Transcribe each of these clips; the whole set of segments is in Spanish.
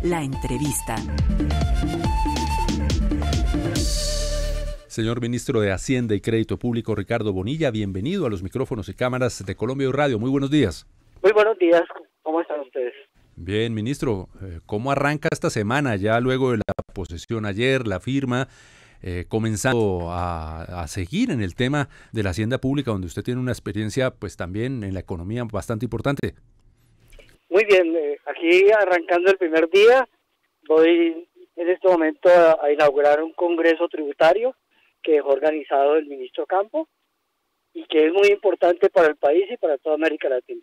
La entrevista. Señor ministro de Hacienda y Crédito Público, Ricardo Bonilla, bienvenido a los micrófonos y cámaras de Colombia Radio. Muy buenos días. Muy buenos días, ¿cómo están ustedes? Bien, ministro, ¿cómo arranca esta semana? Ya luego de la posesión ayer, la firma, comenzando a seguir en el tema de la hacienda pública, donde usted tiene una experiencia pues también en la economía bastante importante. Muy bien, aquí arrancando el primer día, voy en este momento a inaugurar un congreso tributario que dejó organizado el ministro Campo y que es muy importante para el país y para toda América Latina.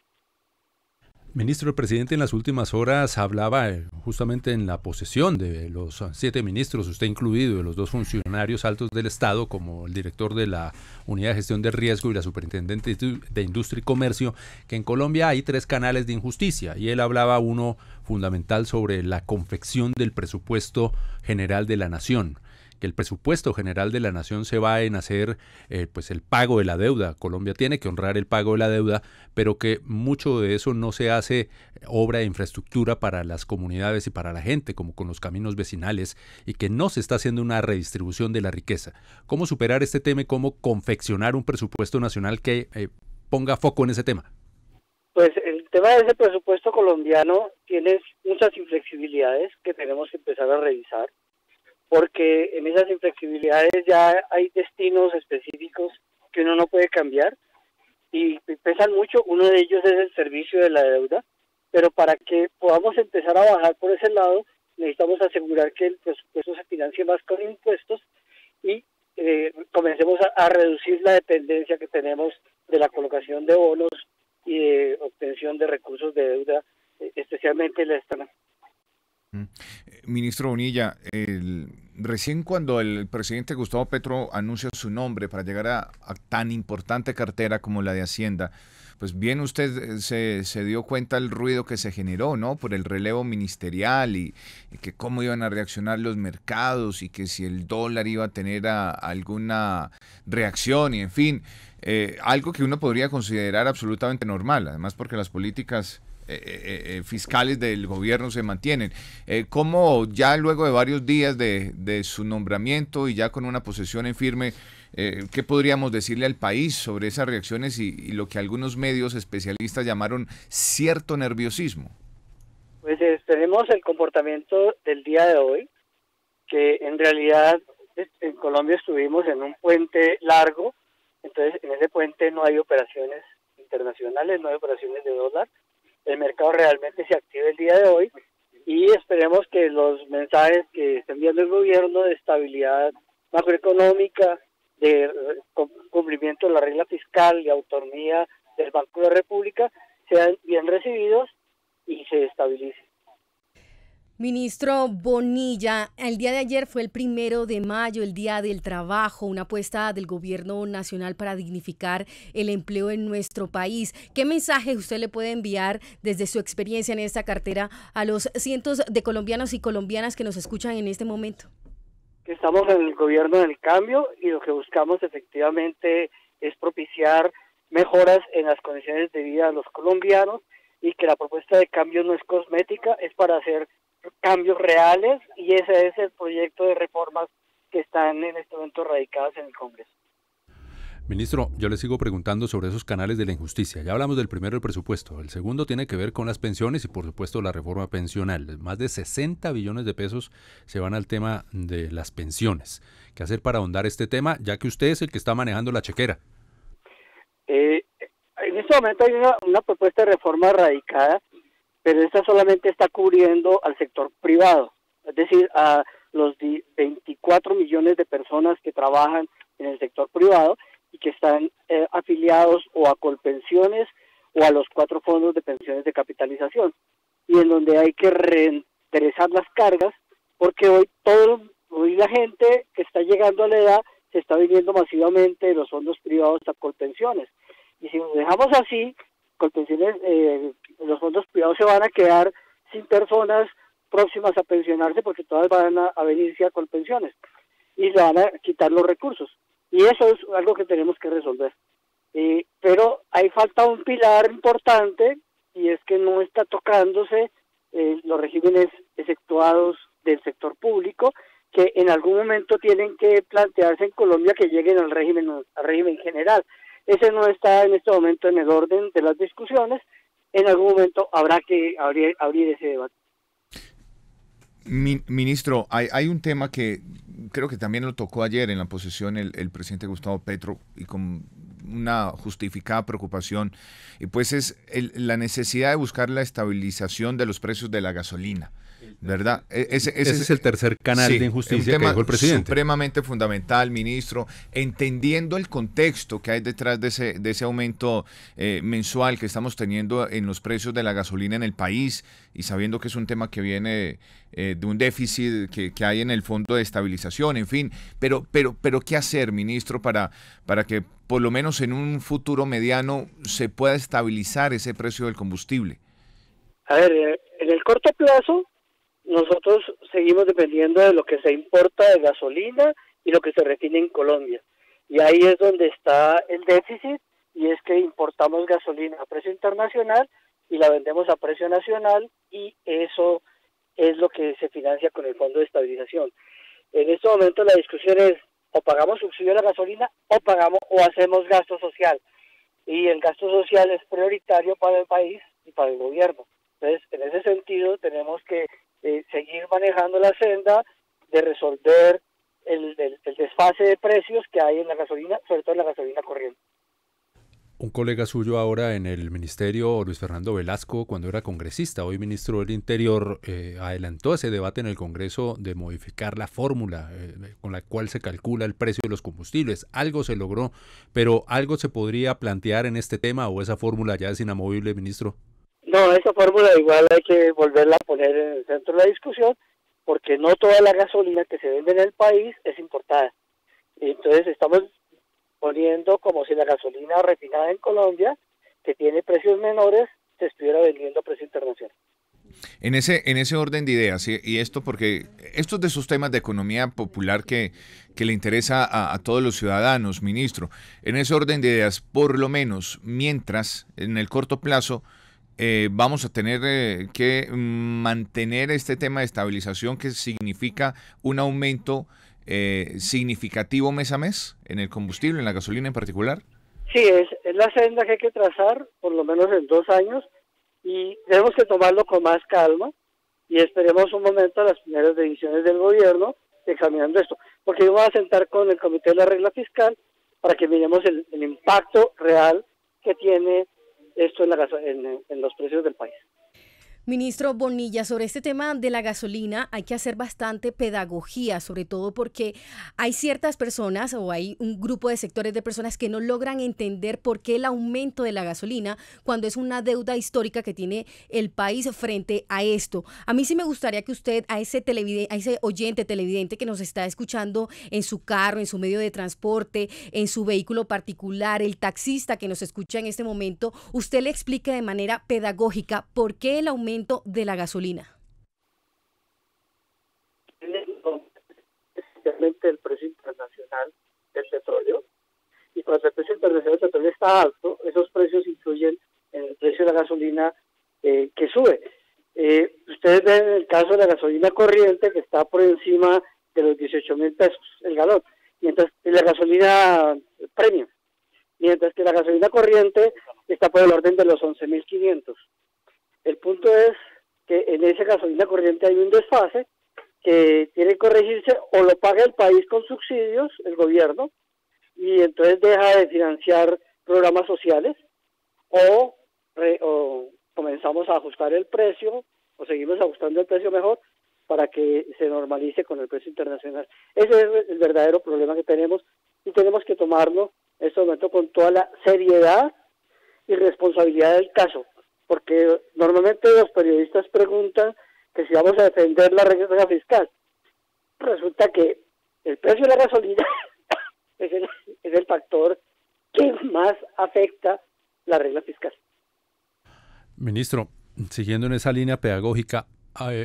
Ministro, el presidente en las últimas horas hablaba justamente en la posesión de los 7 ministros, usted incluido, de los 2 funcionarios altos del Estado, como el director de la Unidad de Gestión de Riesgo y la Superintendente de Industria y Comercio, que en Colombia hay 3 canales de injusticia, y él hablaba uno fundamental sobre la confección del presupuesto general de la Nación, que el presupuesto general de la Nación se va en hacer pues el pago de la deuda. Colombia tiene que honrar el pago de la deuda, pero que mucho de eso no se hace obra de infraestructura para las comunidades y para la gente, como con los caminos vecinales, y que no se está haciendo una redistribución de la riqueza. ¿Cómo superar este tema y cómo confeccionar un presupuesto nacional que ponga foco en ese tema? Pues el tema de ese presupuesto colombiano tiene muchas inflexibilidades que tenemos que empezar a revisar, porque en esas inflexibilidades ya hay destinos específicos que uno no puede cambiar y pesan mucho. Uno de ellos es el servicio de la deuda, pero para que podamos empezar a bajar por ese lado necesitamos asegurar que el presupuesto se financie más con impuestos y comencemos a reducir la dependencia que tenemos de la colocación de bonos y de obtención de recursos de deuda, especialmente la externa. Ministro Bonilla, recién cuando el presidente Gustavo Petro anuncia su nombre para llegar a tan importante cartera como la de Hacienda, pues bien usted se dio cuenta del ruido que se generó, ¿no? Por el relevo ministerial y que cómo iban a reaccionar los mercados y que si el dólar iba a tener alguna reacción y en fin, algo que uno podría considerar absolutamente normal, además porque las políticas fiscales del gobierno se mantienen. ¿Cómo ya luego de varios días de su nombramiento y ya con una posesión en firme, qué podríamos decirle al país sobre esas reacciones y lo que algunos medios especialistas llamaron cierto nerviosismo? Pues tenemos el comportamiento del día de hoy, que en realidad en Colombia estuvimos en un puente largo, entonces en ese puente no hay operaciones internacionales, no hay operaciones de dólar. El mercado realmente se activa el día de hoy y esperemos que los mensajes que está enviando el gobierno de estabilidad macroeconómica, de cumplimiento de la regla fiscal y autonomía del Banco de la República sean bien recibidos y se estabilicen. Ministro Bonilla, el día de ayer fue el 1 de mayo, el Día del Trabajo, una apuesta del gobierno nacional para dignificar el empleo en nuestro país. ¿Qué mensaje usted le puede enviar desde su experiencia en esta cartera a los cientos de colombianos y colombianas que nos escuchan en este momento? Que estamos en el gobierno del cambio y lo que buscamos efectivamente es propiciar mejoras en las condiciones de vida de los colombianos y que la propuesta de cambio no es cosmética, es para hacer cambios reales y ese es el proyecto de reformas que están en este momento radicadas en el Congreso. Ministro, yo le sigo preguntando sobre esos canales de la injusticia. Ya hablamos del primero, el presupuesto. El segundo tiene que ver con las pensiones y por supuesto la reforma pensional. Más de 60 billones de pesos se van al tema de las pensiones. ¿Qué hacer para ahondar este tema, ya que usted es el que está manejando la chequera? En este momento hay una propuesta de reforma radicada, pero esta solamente está cubriendo al sector privado, es decir, a los 24 millones de personas que trabajan en el sector privado y que están afiliados o a Colpensiones o a los 4 fondos de pensiones de capitalización, y en donde hay que reinteresar las cargas, porque hoy la gente que está llegando a la edad se está viniendo masivamente de los fondos privados a Colpensiones, y si nos dejamos así, Colpensiones, los fondos privados se van a quedar sin personas próximas a pensionarse porque todas van a venirse a Colpensiones y le van a quitar los recursos. Y eso es algo que tenemos que resolver. Pero ahí falta un pilar importante y es que no está tocándose los regímenes efectuados del sector público que en algún momento tienen que plantearse en Colombia que lleguen al régimen general. Ese no está en este momento en el orden de las discusiones. En algún momento habrá que abrir ese debate. Ministro, hay un tema que creo que también lo tocó ayer en la posesión el presidente Gustavo Petro y con una justificada preocupación, y pues es la necesidad de buscar la estabilización de los precios de la gasolina, ¿verdad? Ese es el tercer canal de injusticia que dijo el presidente. Supremamente fundamental, ministro, entendiendo el contexto que hay detrás de ese aumento mensual que estamos teniendo en los precios de la gasolina en el país y sabiendo que es un tema que viene de un déficit que hay en el fondo de estabilización, en fin, pero ¿qué hacer, ministro, para que por lo menos en un futuro mediano se pueda estabilizar ese precio del combustible? A ver, en el corto plazo nosotros seguimos dependiendo de lo que se importa de gasolina y lo que se refine en Colombia. Y ahí es donde está el déficit, y es que importamos gasolina a precio internacional y la vendemos a precio nacional, y eso es lo que se financia con el Fondo de Estabilización. En este momento la discusión es o pagamos subsidio a la gasolina o hacemos gasto social. Y el gasto social es prioritario para el país y para el gobierno. Entonces, en ese sentido tenemos que seguir manejando la senda de resolver el desfase de precios que hay en la gasolina, sobre todo en la gasolina corriente. Un colega suyo ahora en el ministerio, Luis Fernando Velasco, cuando era congresista, hoy ministro del Interior, adelantó ese debate en el Congreso de modificar la fórmula con la cual se calcula el precio de los combustibles. Algo se logró, pero ¿algo se podría plantear en este tema o esa fórmula ya es inamovible, ministro? No, esa fórmula igual hay que volverla a poner en el centro de la discusión, porque no toda la gasolina que se vende en el país es importada. Entonces estamos poniendo como si la gasolina refinada en Colombia, que tiene precios menores, se estuviera vendiendo a precio internacional. En ese orden de ideas, y esto porque estos de esos temas de economía popular que le interesa a todos los ciudadanos, ministro, en ese orden de ideas, por lo menos mientras, en el corto plazo, vamos a tener que mantener este tema de estabilización, que significa un aumento significativo mes a mes en el combustible, en la gasolina en particular. Sí, es la senda que hay que trazar, por lo menos en 2 años, y tenemos que tomarlo con más calma, y esperemos un momento a las primeras decisiones del gobierno examinando esto, porque yo me voy a sentar con el Comité de la Regla Fiscal para que miremos el impacto real que tiene esto en los precios del país. Ministro Bonilla, sobre este tema de la gasolina hay que hacer bastante pedagogía, sobre todo porque hay ciertas personas o hay un grupo de sectores de personas que no logran entender por qué el aumento de la gasolina cuando es una deuda histórica que tiene el país frente a esto. A mí sí me gustaría que usted, a ese oyente televidente que nos está escuchando en su carro, en su medio de transporte, en su vehículo particular, el taxista que nos escucha en este momento, usted le explique de manera pedagógica por qué el aumento de la gasolina. Especialmente el precio internacional del petróleo, y cuando el precio internacional del petróleo está alto, esos precios influyen en el precio de la gasolina que sube. Ustedes ven en el caso de la gasolina corriente que está por encima de los 18,000 pesos el galón, mientras que la gasolina premium, mientras que la gasolina corriente está por el orden de los 11,500. El punto es que en esa gasolina corriente hay un desfase que tiene que corregirse, o lo paga el país con subsidios, el gobierno, y entonces deja de financiar programas sociales, o comenzamos a ajustar el precio, o seguimos ajustando el precio mejor, para que se normalice con el precio internacional. Ese es el verdadero problema que tenemos, y tenemos que tomarlo en este momento con toda la seriedad y responsabilidad del caso, porque normalmente los periodistas preguntan que si vamos a defender la regla fiscal. Resulta que el precio de la gasolina es el factor que más afecta la regla fiscal. Ministro, siguiendo en esa línea pedagógica,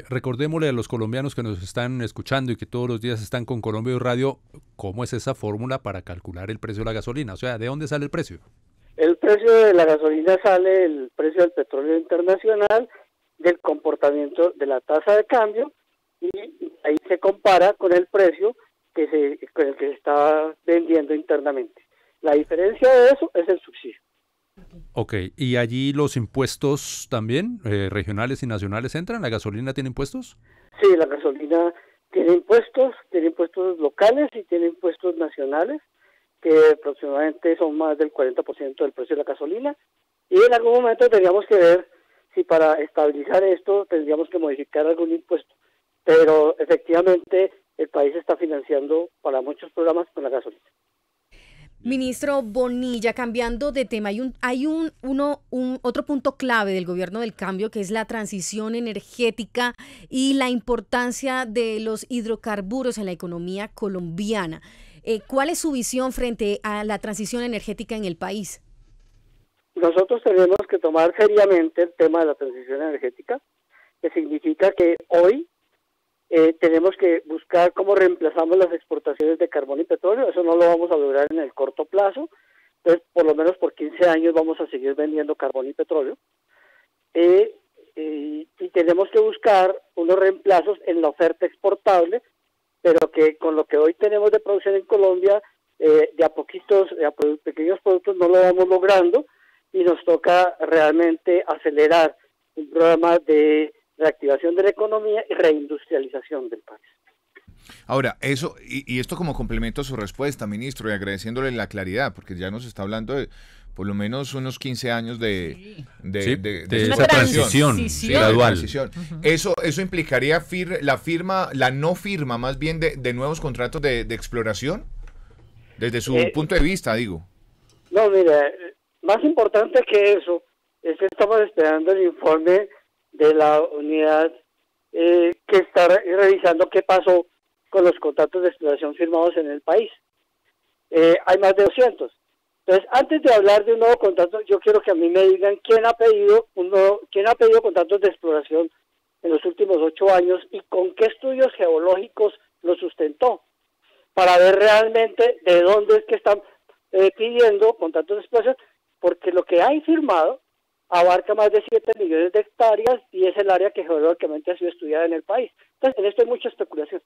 recordémosle a los colombianos que nos están escuchando y que todos los días están con Colombia y Radio, ¿cómo es esa fórmula para calcular el precio de la gasolina? O sea, ¿de dónde sale el precio? El precio de la gasolina sale el precio del petróleo internacional, del comportamiento de la tasa de cambio y ahí se compara con el precio con el que se está vendiendo internamente. La diferencia de eso es el subsidio. Ok, ¿y allí los impuestos también, regionales y nacionales, entran? ¿La gasolina tiene impuestos? Sí, la gasolina tiene impuestos locales y tiene impuestos nacionales, que aproximadamente son más del 40% del precio de la gasolina, y en algún momento tendríamos que ver si para estabilizar esto tendríamos que modificar algún impuesto, pero efectivamente el país está financiando para muchos programas con la gasolina. Ministro Bonilla, cambiando de tema, hay otro punto clave del gobierno del cambio, que es la transición energética y la importancia de los hidrocarburos en la economía colombiana. ¿Cuál es su visión frente a la transición energética en el país? Nosotros tenemos que tomar seriamente el tema de la transición energética, que significa que hoy tenemos que buscar cómo reemplazamos las exportaciones de carbón y petróleo. Eso no lo vamos a lograr en el corto plazo, entonces por lo menos por 15 años vamos a seguir vendiendo carbón y petróleo, y tenemos que buscar unos reemplazos en la oferta exportable, pero que con lo que hoy tenemos de producción en Colombia, de a pequeños productos no lo vamos logrando, y nos toca realmente acelerar un programa de reactivación de la economía y reindustrialización del país. Ahora, eso, y esto como complemento a su respuesta, ministro, y agradeciéndole la claridad, porque ya nos está hablando de por lo menos unos 15 años de esa transición gradual. ¿Eso implicaría la no firma más bien de nuevos contratos de exploración? Desde su punto de vista, digo. No, mira, más importante que eso es que estamos esperando el informe de la unidad que está revisando qué pasó con los contratos de exploración firmados en el país. Hay más de 200. Entonces, antes de hablar de un nuevo contrato, yo quiero que a mí me digan quién ha pedido contratos de exploración en los últimos 8 años y con qué estudios geológicos lo sustentó, para ver realmente de dónde es que están pidiendo contratos de exploración, porque lo que hay firmado abarca más de 7 millones de hectáreas y es el área que geológicamente ha sido estudiada en el país. Entonces, en esto hay mucha especulación.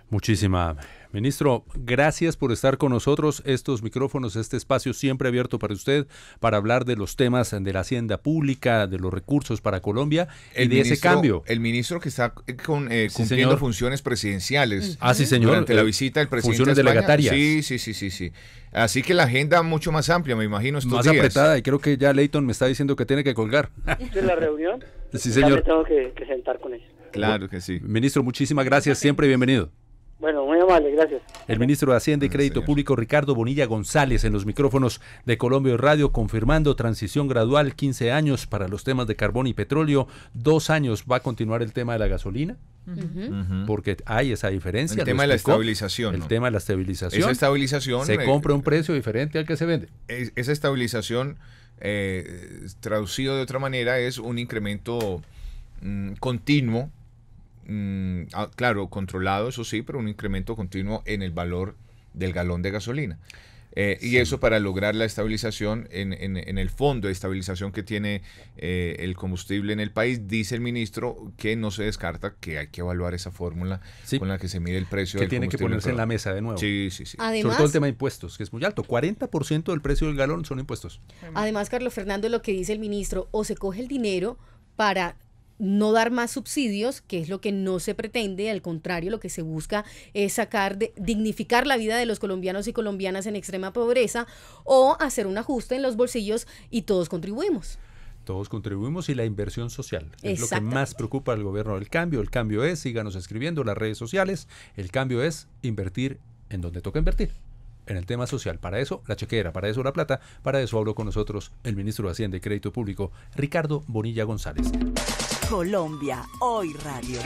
Muchísima. Ministro, gracias por estar con nosotros. Estos micrófonos, este espacio siempre abierto para usted, para hablar de los temas de la hacienda pública, de los recursos para Colombia y de ese cambio. El ministro que está cumpliendo funciones presidenciales. Sí, señor. Durante la visita del presidente funciones de España. delegatarias. Sí. Así que la agenda mucho más amplia, me imagino, estos más días. Apretada, y creo que ya Leighton me está diciendo que tiene que colgar. ¿De la reunión? Sí, señor. Ya me tengo que sentar con ellos. Claro que sí. Ministro, muchísimas gracias, siempre bienvenido. Bueno, muy amable, gracias. El ministro de Hacienda y Crédito Público, Ricardo Bonilla González, en los micrófonos de Colombia Radio, confirmando transición gradual, 15 años para los temas de carbón y petróleo, 2 años va a continuar el tema de la gasolina, porque hay esa diferencia. El tema de la estabilización. El tema de la estabilización. Esa estabilización. Se compra un precio diferente al que se vende. Esa estabilización, traducido de otra manera, es un incremento continuo. Claro, controlado, eso sí, pero un incremento continuo en el valor del galón de gasolina. Y eso para lograr la estabilización en el fondo de estabilización que tiene el combustible en el país, dice el ministro que no se descarta, que hay que evaluar esa fórmula con la que se mide el precio del combustible. Que tiene que ponerse en la mesa de nuevo. Sí. Además, sobre todo el tema de impuestos, que es muy alto. 40% del precio del galón son impuestos. Además, Carlos Fernando, lo que dice el ministro, o se coge el dinero para no dar más subsidios, que es lo que no se pretende, al contrario, lo que se busca es dignificar la vida de los colombianos y colombianas en extrema pobreza, o hacer un ajuste en los bolsillos y todos contribuimos. Todos contribuimos, y la inversión social es lo que más preocupa al gobierno del cambio. El cambio es, síganos escribiendo en las redes sociales, el cambio es invertir en donde toca invertir, en el tema social. Para eso la chequera, para eso la plata, para eso habló con nosotros el ministro de Hacienda y Crédito Público, Ricardo Bonilla González. Colombia Hoy Radio.